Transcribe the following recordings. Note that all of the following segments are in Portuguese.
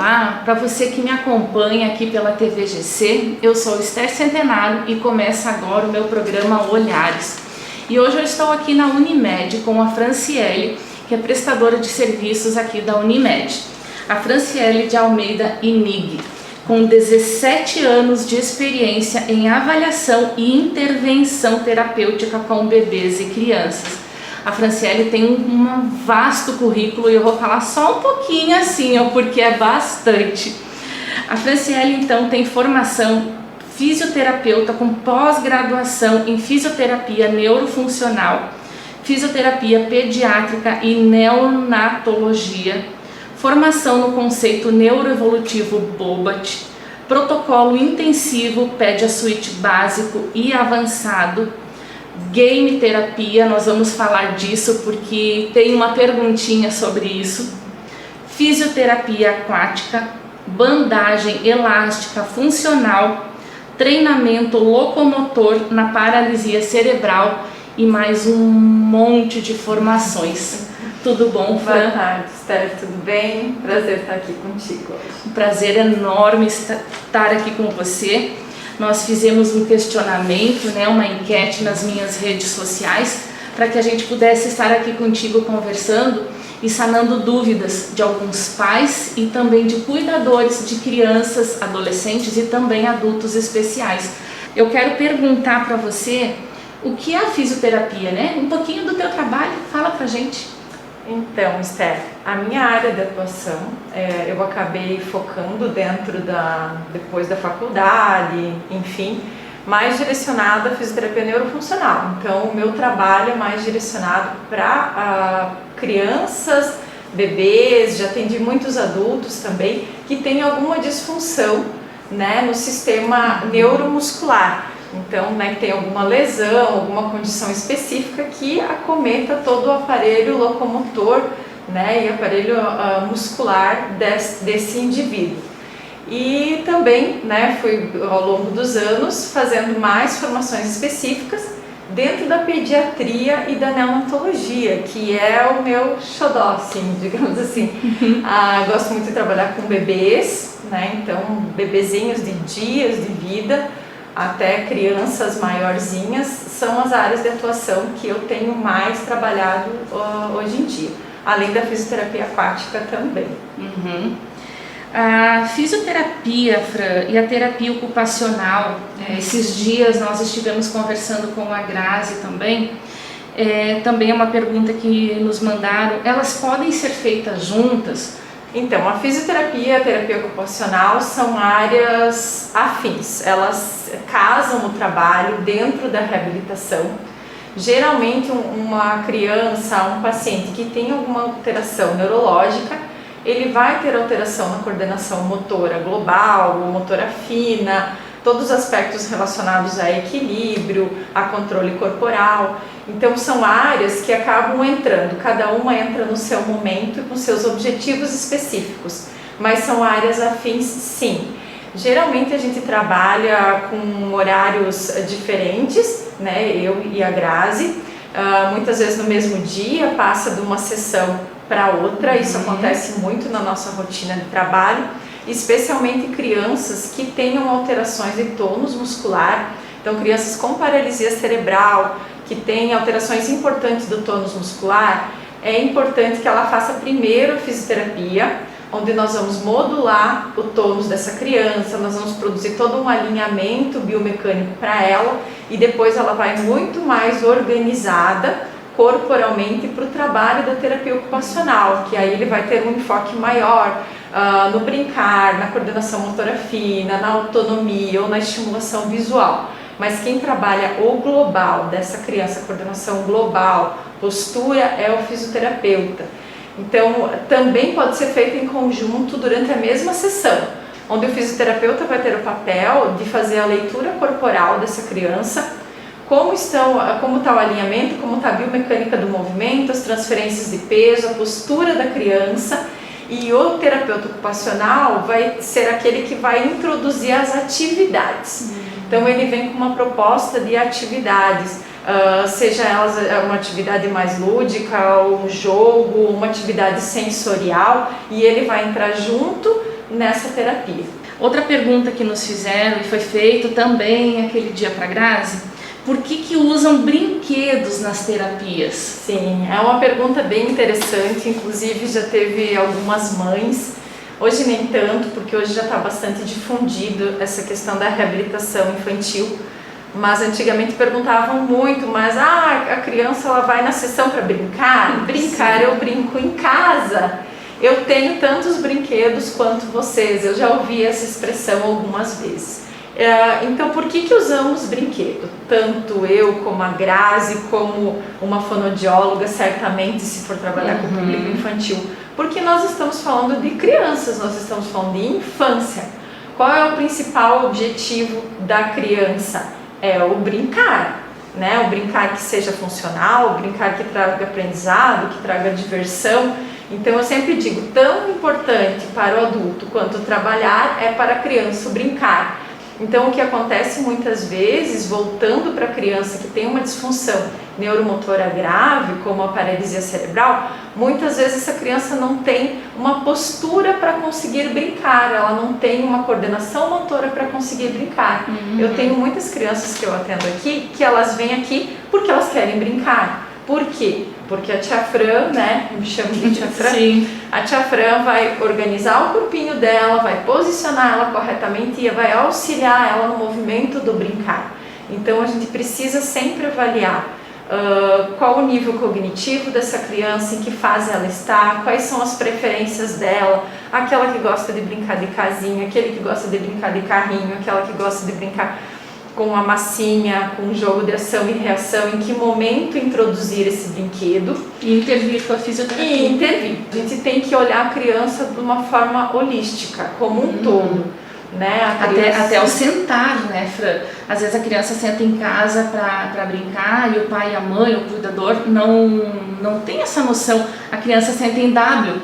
Olá, para você que me acompanha aqui pela TVGC, eu sou Esther Centenário e começa agora o meu programa Olhares. E hoje eu estou aqui na Unimed com a Franciele, que é prestadora de serviços aqui da Unimed. A Franciele de Almeida Inig, com 17 anos de experiência em avaliação e intervenção terapêutica com bebês e crianças. A Franciele tem um vasto currículo e eu vou falar só um pouquinho assim, porque é bastante. A Franciele então tem formação fisioterapeuta com pós-graduação em fisioterapia neurofuncional, fisioterapia pediátrica e neonatologia, formação no conceito neuroevolutivo Bobat, protocolo intensivo Pedia Suite básico e avançado, game terapia, nós vamos falar disso porque tem uma perguntinha sobre isso, fisioterapia aquática, bandagem elástica funcional, treinamento locomotor na paralisia cerebral e mais um monte de formações. Tudo bom, Fran? Boa tarde, Esther, tudo bem? Prazer estar aqui contigo hoje. Um prazer enorme estar aqui com você. Nós fizemos um questionamento, uma enquete nas minhas redes sociais, para que a gente pudesse estar aqui contigo conversando e sanando dúvidas de alguns pais e também de cuidadores de crianças, adolescentes e também adultos especiais. Eu quero perguntar para você o que é a fisioterapia, Um pouquinho do teu trabalho, fala pra gente. Então, Esther, a minha área de atuação, eu acabei focando depois da faculdade, enfim, mais direcionada à fisioterapia neurofuncional. Então, o meu trabalho é mais direcionado para crianças, bebês, já atendi muitos adultos também, que têm alguma disfunção, no sistema neuromuscular. Então, que tem alguma lesão, alguma condição específica que acometa todo o aparelho locomotor, e aparelho muscular desse indivíduo. E também, fui ao longo dos anos fazendo mais formações específicas dentro da pediatria e da neonatologia, que é o meu xodó, assim, digamos assim. Gosto muito de trabalhar com bebês, então bebezinhos de dias de vida, até crianças maiorzinhas, são as áreas de atuação que eu tenho mais trabalhado hoje em dia, além da fisioterapia aquática também. A fisioterapia, Fran, e a terapia ocupacional, esses dias nós estivemos conversando com a Grazi também é uma pergunta que nos mandaram, elas podem ser feitas juntas? Então, a fisioterapia e a terapia ocupacional são áreas afins, elas casam o trabalho dentro da reabilitação. Geralmente, uma criança, um paciente que tem alguma alteração neurológica, ele vai ter alteração na coordenação motora global, motora fina, todos os aspectos relacionados a equilíbrio, a controle corporal. Então são áreas que acabam entrando, cada uma entra no seu momento com seus objetivos específicos, mas são áreas afins sim. Geralmente a gente trabalha com horários diferentes, eu e a Grazi, muitas vezes no mesmo dia, passa de uma sessão para outra, isso acontece muito na nossa rotina de trabalho, especialmente crianças que tenham alterações de tônus muscular, então crianças com paralisia cerebral, que têm alterações importantes do tônus muscular, é importante que ela faça primeiro a fisioterapia, onde nós vamos modular o tônus dessa criança, nós vamos produzir todo um alinhamento biomecânico para ela e depois ela vai muito mais organizada corporalmente para o trabalho da terapia ocupacional, que aí ele vai ter um enfoque maior no brincar, na coordenação motora fina, na autonomia ou na estimulação visual. Mas quem trabalha o global dessa criança, coordenação global, postura, é o fisioterapeuta. Então, também pode ser feito em conjunto durante a mesma sessão, onde o fisioterapeuta vai ter o papel de fazer a leitura corporal dessa criança, como está o alinhamento, como está a biomecânica do movimento, as transferências de peso, a postura da criança, e o terapeuta ocupacional vai ser aquele que vai introduzir as atividades. Então ele vem com uma proposta de atividades, seja elas uma atividade mais lúdica, um jogo, uma atividade sensorial, e ele vai entrar junto nessa terapia. Outra pergunta que nos fizeram e foi feito também aquele dia para a Grazi: por que usam brinquedos nas terapias? Sim, é uma pergunta bem interessante, inclusive já teve algumas mães, hoje nem tanto, porque hoje já está bastante difundido essa questão da reabilitação infantil, mas antigamente perguntavam muito, mas a criança ela vai na sessão para brincar? Brincar, eu brinco em casa. Eu tenho tantos brinquedos quanto vocês, eu já ouvi essa expressão algumas vezes. Então, por que usamos brinquedo? Tanto eu, como a Grazi, como uma fonoaudióloga, certamente, se for trabalhar com o público infantil. Porque nós estamos falando de crianças, nós estamos falando de infância. Qual é o principal objetivo da criança? É o brincar, né? O brincar que seja funcional, o brincar que traga aprendizado, que traga diversão. Então eu sempre digo, tão importante para o adulto quanto trabalhar é para a criança o brincar. Então o que acontece muitas vezes, voltando para a criança que tem uma disfunção neuromotora grave, como a paralisia cerebral, muitas vezes essa criança não tem uma postura para conseguir brincar, ela não tem uma coordenação motora para conseguir brincar. Eu tenho muitas crianças que eu atendo aqui, que elas vêm aqui porque elas querem brincar. Por quê? Porque a tia Fran, né, me chamo de tia Fran, Sim. A tia Fran vai organizar o corpinho dela, vai posicionar ela corretamente e vai auxiliar ela no movimento do brincar. Então a gente precisa sempre avaliar qual o nível cognitivo dessa criança, em que fase ela está, quais são as preferências dela, aquela que gosta de brincar de casinha, aquele que gosta de brincar de carrinho, aquela que gosta de brincar com a massinha, com um jogo de ação e reação, em que momento introduzir esse brinquedo. E intervir com a fisioterapia. E intervir. A gente tem que olhar a criança de uma forma holística, como um todo. Né? Até ao sentar, né, Fran? Às vezes a criança senta em casa para brincar e o pai, a mãe, o cuidador não tem essa noção. A criança senta em W,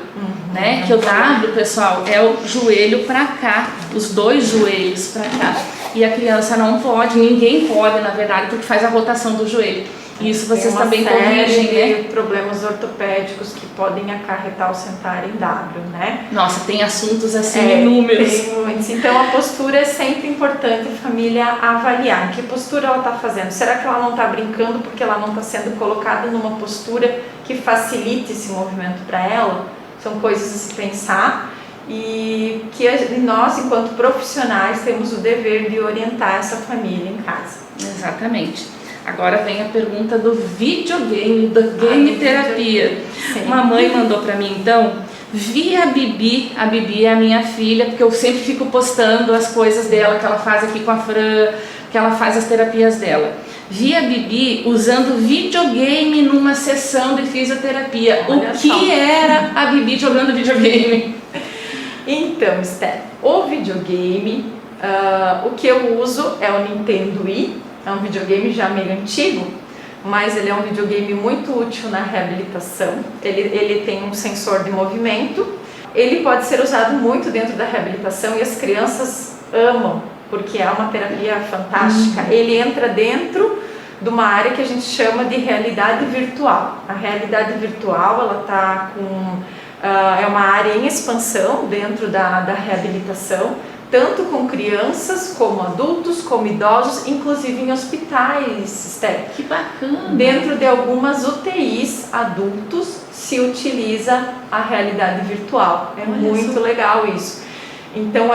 né? Que o W, pessoal, é o joelho para cá, os dois joelhos para cá. E a criança não pode, ninguém pode, na verdade, porque faz a rotação do joelho. E isso vocês também corrigem, né? Problemas ortopédicos que podem acarretar o sentar em W, né? Nossa, tem assuntos assim inúmeros. Tem muitos. Então a postura é sempre importante a família avaliar. Que postura ela está fazendo? Será que ela não está brincando porque ela não está sendo colocada numa postura que facilite esse movimento para ela? São coisas a se pensar. E que nós, enquanto profissionais, temos o dever de orientar essa família em casa. Exatamente. Agora vem a pergunta do videogame, da game terapia. Uma mãe mandou para mim, então, vi a Bibi é a minha filha, porque eu sempre fico postando as coisas dela, que ela faz aqui com a Fran, que ela faz as terapias dela. Vi a Bibi usando videogame numa sessão de fisioterapia. O que era a Bibi jogando videogame? Então, Esther, o videogame, o que eu uso é o Nintendo Wii, é um videogame já meio antigo, mas ele é um videogame muito útil na reabilitação. Ele tem um sensor de movimento, ele pode ser usado muito dentro da reabilitação e as crianças amam, porque é uma terapia fantástica. Ele entra dentro de uma área que a gente chama de realidade virtual. A realidade virtual, ela está com... é uma área em expansão dentro da reabilitação, tanto com crianças, como adultos, como idosos, inclusive em hospitais, Esther. Que bacana! Dentro de algumas UTIs adultos se utiliza a realidade virtual. É muito legal isso. Então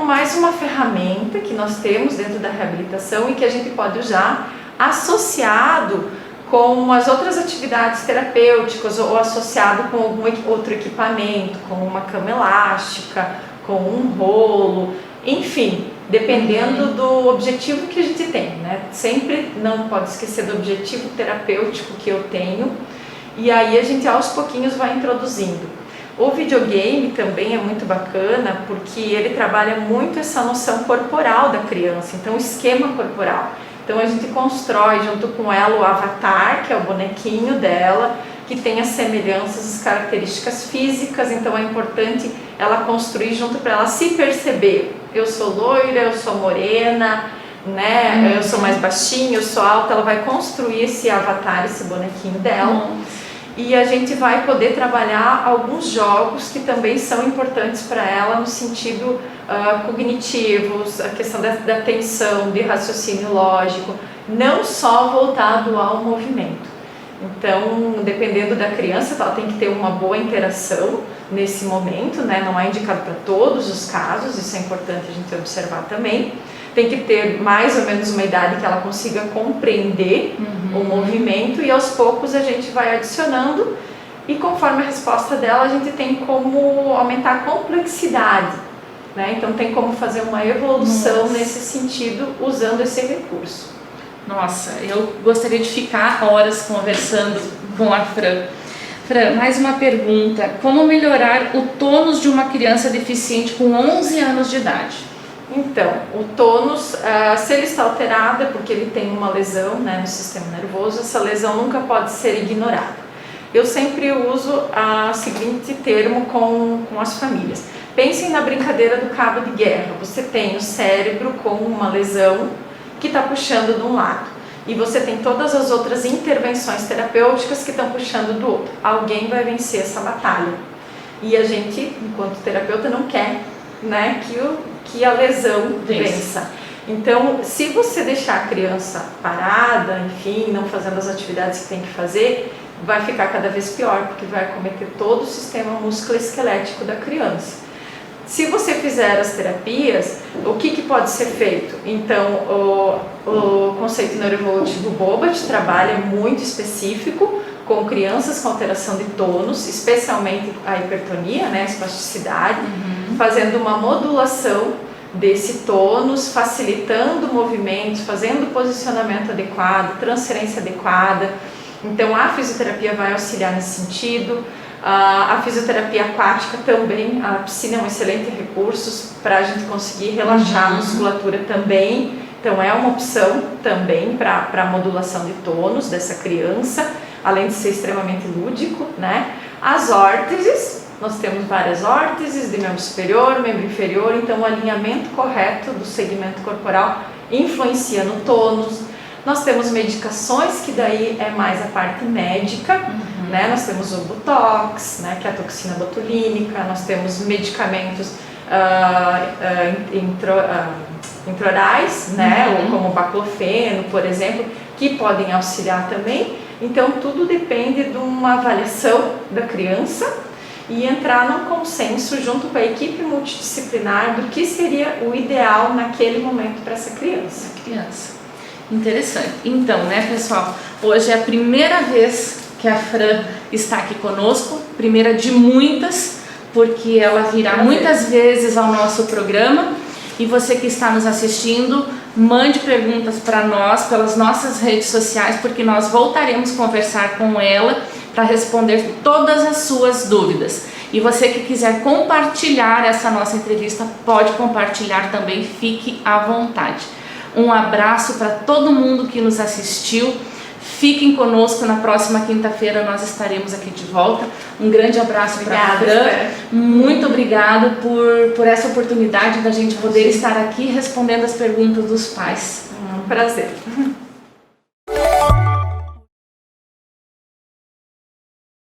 mais uma ferramenta que nós temos dentro da reabilitação e que a gente pode usar associado com as outras atividades terapêuticas ou associado com algum outro equipamento, como uma cama elástica, com um rolo, enfim, dependendo do objetivo que a gente tem, né? Sempre não pode esquecer do objetivo terapêutico que eu tenho, e aí a gente aos pouquinhos vai introduzindo. O videogame também é muito bacana porque ele trabalha muito essa noção corporal da criança, então o esquema corporal. Então a gente constrói junto com ela o avatar, que é o bonequinho dela, que tem as semelhanças, as características físicas, então é importante ela construir junto para ela se perceber. Eu sou loira, eu sou morena, né? Eu sou mais baixinha, eu sou alta, ela vai construir esse avatar, esse bonequinho dela. e a gente vai poder trabalhar alguns jogos que também são importantes para ela no sentido cognitivos, a questão da atenção, de raciocínio lógico, não só voltado ao movimento. Então, dependendo da criança, ela tem que ter uma boa interação nesse momento, né? Não é indicado para todos os casos, isso é importante a gente observar também. Tem que ter mais ou menos uma idade que ela consiga compreender o movimento, e aos poucos a gente vai adicionando, e conforme a resposta dela a gente tem como aumentar a complexidade, né? Então tem como fazer uma evolução nesse sentido usando esse recurso. Nossa, eu gostaria de ficar horas conversando com a Fran. Fran, mais uma pergunta: como melhorar o tônus de uma criança deficiente com 11 anos de idade? Então, o tônus, se ele está alterado, é porque ele tem uma lesão, né, no sistema nervoso. Essa lesão nunca pode ser ignorada. Eu sempre uso o seguinte termo com as famílias. Pensem na brincadeira do cabo de guerra. Você tem o cérebro com uma lesão que está puxando de um lado, e você tem todas as outras intervenções terapêuticas que estão puxando do outro. Alguém vai vencer essa batalha. E a gente, enquanto terapeuta, não quer, né, que a lesão vença. Então, se você deixar a criança parada, enfim, não fazendo as atividades que tem que fazer, vai ficar cada vez pior, porque vai acometer todo o sistema musculoesquelético da criança. Se você fizer as terapias, o que pode ser feito? Então, o conceito neuroevolutivo Bobat trabalha muito específico com crianças com alteração de tônus, especialmente a hipertonia, né, a espasticidade, fazendo uma modulação desse tônus, facilitando movimentos, fazendo posicionamento adequado, transferência adequada. Então a fisioterapia vai auxiliar nesse sentido. A fisioterapia aquática também, a piscina é um excelente recurso para a gente conseguir relaxar a musculatura também. Então é uma opção também para a modulação de tônus dessa criança, além de ser extremamente lúdico, né? As órteses, nós temos várias órteses de membro superior, membro inferior, então o alinhamento correto do segmento corporal influencia no tônus. Nós temos medicações, que daí é mais a parte médica, né? Nós temos o Botox, né, que é a toxina botulínica, nós temos medicamentos intraorais, né, como o baclofeno, por exemplo, que podem auxiliar também. Então tudo depende de uma avaliação da criança e entrar num consenso junto com a equipe multidisciplinar do que seria o ideal naquele momento para essa criança. Interessante. Então, né, pessoal, hoje é a primeira vez que a Fran está aqui conosco, primeira de muitas, porque ela virá muitas vezes ao nosso programa. E você que está nos assistindo, mande perguntas para nós pelas nossas redes sociais, porque nós voltaremos a conversar com ela para responder todas as suas dúvidas. E você que quiser compartilhar essa nossa entrevista, pode compartilhar também, fique à vontade. Um abraço para todo mundo que nos assistiu. Fiquem conosco, na próxima quinta-feira nós estaremos aqui de volta. Um grande abraço para a Fran. Muito obrigada por essa oportunidade da gente poder estar aqui respondendo as perguntas dos pais. Um prazer.